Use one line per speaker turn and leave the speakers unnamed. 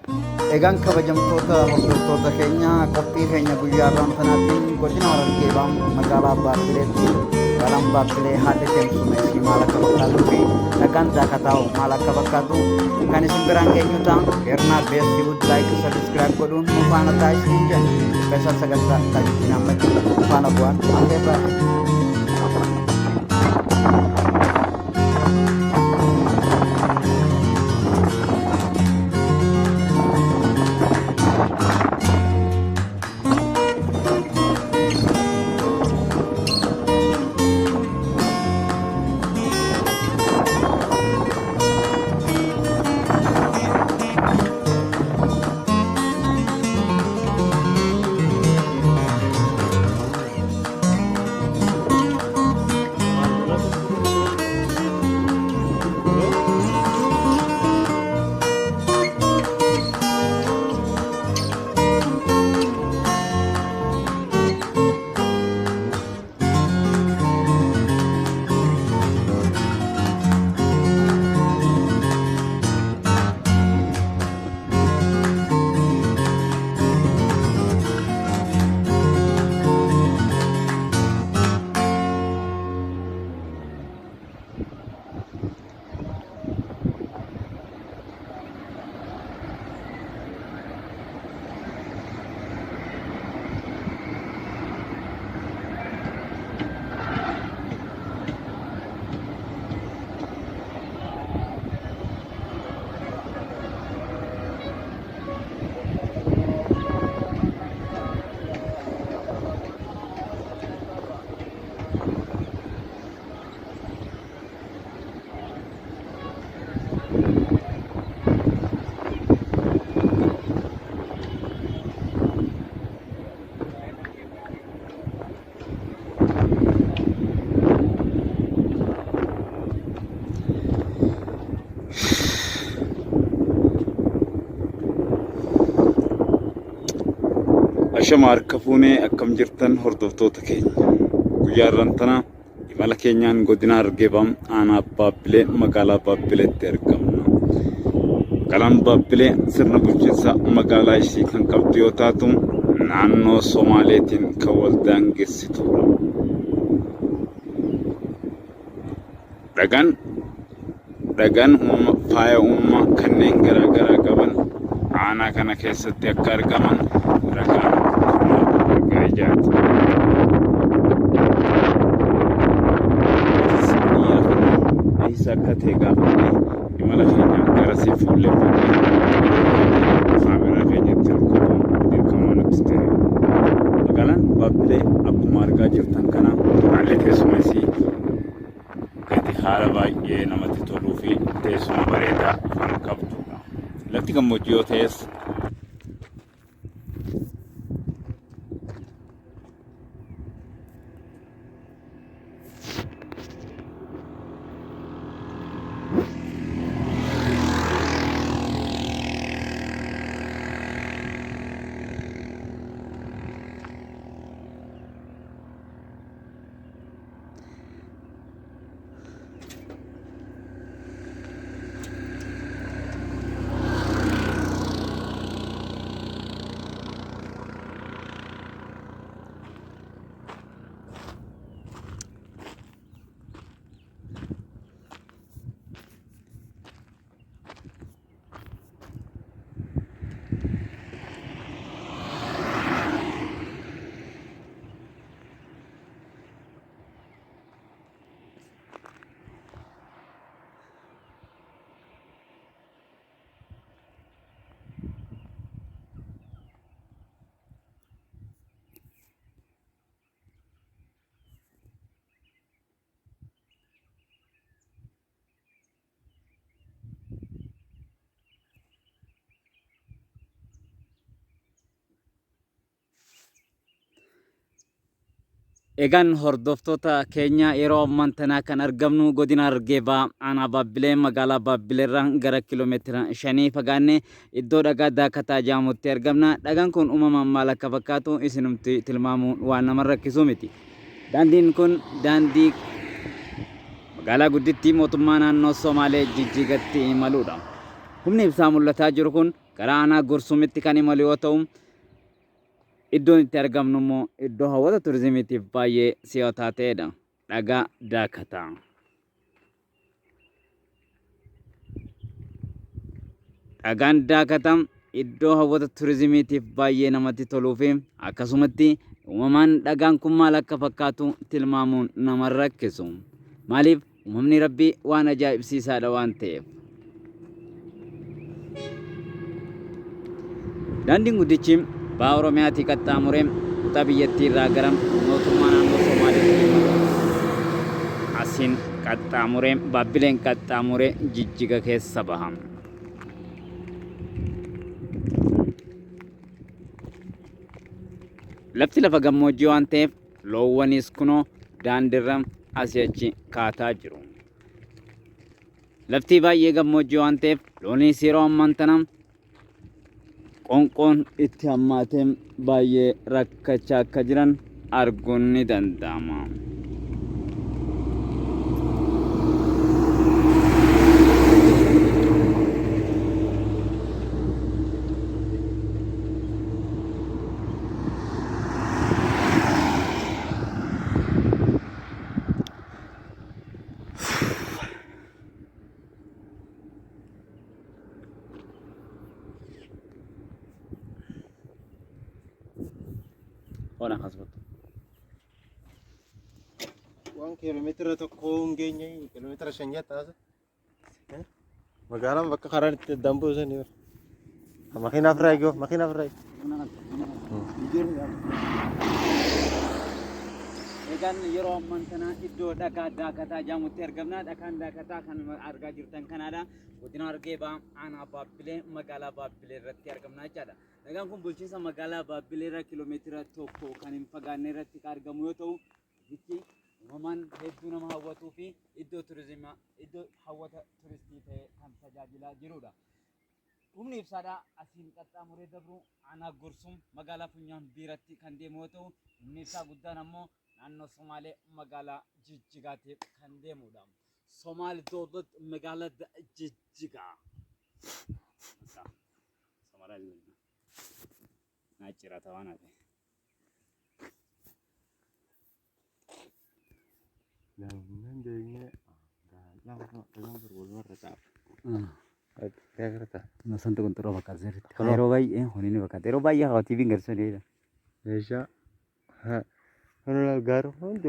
Egaan kabajamtoota hordoftoota keenya qophii keenya guyyaa irraanfanaatiin godina Harargee magaalaa Baabbileetti galaan Baabbilee haala teessummeessii maal akka fakkaatuu fi dhagaan zaakataa'u maal akka fakkaatu kan isin biraan geenyu ta'a. Heernaa beestii wood laayik sabiskiraayib godhuun nu faana taa'isiin jenna. Beesaa sagantaa taa'isiin ammatti nu faana bu'aan hanga irraa. Ashama harka fuunee akkam jirtan hordoftoota keenya. Guyyaa irraanfanaa imala keenyaan godina Harargee aanaa Baabbilee magaalaa Baabbileetti argamna. Magaalaan Baabbilee sirna bulchiinsa magaalaa ishii kan qabdu yoo taatu naannoo Somaaleetiin kan wal daangessitudha. Dhagaan faaya uumamaa kanneen garaa garaa qaban aanaa kana keessatti akka argaman ragaan gajaati. Isa akka ta'e gaafannee imala keenyaan garasii fuulleeffannee kaameraa keenyatti argamu dirqamaan ibsiteera. Magaalaan Baabbilee akkuma argaa jirtan kana haalli teessummeessii gadi haala baay'ee namatti toluu fi teessuma bareedaa kan qabdudha. Lafti gammoojjii yoo ta'es egaan hordoftoota keenya yeroo ammaan tanaa kan argamnu godina Harargee aanaa Baabbilee magaalaa Baabbileerraan gara kiiloomeetira 5 fagaannee iddoo dhagaa daakataa jedhamutti argamna. Dhagaan kun uumamaan maal akka fakkaatu isinumti tilmaamuun waan nama rakkisu miti. Daandiin kun daandii magaalaa guddittii mootummaa naannoo Somaalee Jijjigaatti imaluudha. Humni ibsaa mul'ataa jiru kun Gara aanaa Gursumitti kan imalu yoo ta'u, iddoon itti argamnu immoo iddoo hawwata turizimiitiif baay'ee si'ataa ta'edha. Dhagaa Daakataa. Dhagaan Daakataa iddoo hawwata turizimiitiif baay'ee namatti toluu fi akkasumatti uumamaan dhagaan kun maal akka fakkaatu tilmaamuun nama rakkisu. Maaliif uumamni Rabbii waan ajaa'ibsiisaadha waan ta'eef. Daandiin guddichi baha Oromiyaatii qaxxaamuree kutaa biyyattii irraa gara mootummaa naannoo Somaaliitti asiin qaxxaamuree Baabbileen qaxxaamuree Jijjiga keessa baha. Lafti lafa gammoojjii waan ta'eef loowwanis kunoo daandiirra asii achi kaataa jiru. Lafti baay'ee gammoojjii waan ta'eef loonis yeroo ammaan tana qoonqoon itti hammaatee baay'ee rakkachaa akka jiran arguun ni danda'ama. Ona kasbatu.
Waan kiiloomeetira tokko hin geenye kiiloomeetira 5 taase. Magaalaan bakka karaa itti dambuu sanii bar. Makiinaaf raayigoo makiinaaf raayigoo.
Egaan yeroo ammaan kana iddoo dhagaa Daakataa jedhamutti argamna. Dhagaan Daakataa kan argaa jirtan kanaadha. Godina Harargee Bahaa aanaa Baabbilee magaalaa Baabbilee irratti argamna jechaadha. Dhagaan kun bulchiinsa magaalaa Baabbilee irraa kiiloomeetira tokko kan hin fagaanne irratti argamu yoo ta'u, itti uumamaan hedduu nama hawwatuu fi iddoo turizimii iddoo hawwata turistii ta'ee kan tajaajilaa jirudha. Humni ibsaadhaa asiin qaxxaamuree dabru aanaa Gursum magaalaa Funyaan biiratti kan deemu yoo ta'u, humni ibsaa guddaan ammoo naannoo Somaalee magaalaa Jijjigaatiif kan deemudha. Somaalee Doodot magaalaa Jijjigaa. Somaalee Naachira ta'an ate.
Jangan jadinya dalam berwolor tetap.
Nasantu kuntura bakal zeri. Kalau bayi ini bakal. Kalau bayi kalau TV nggak bisa dia.
Bisa. Ha. Kalau garu kan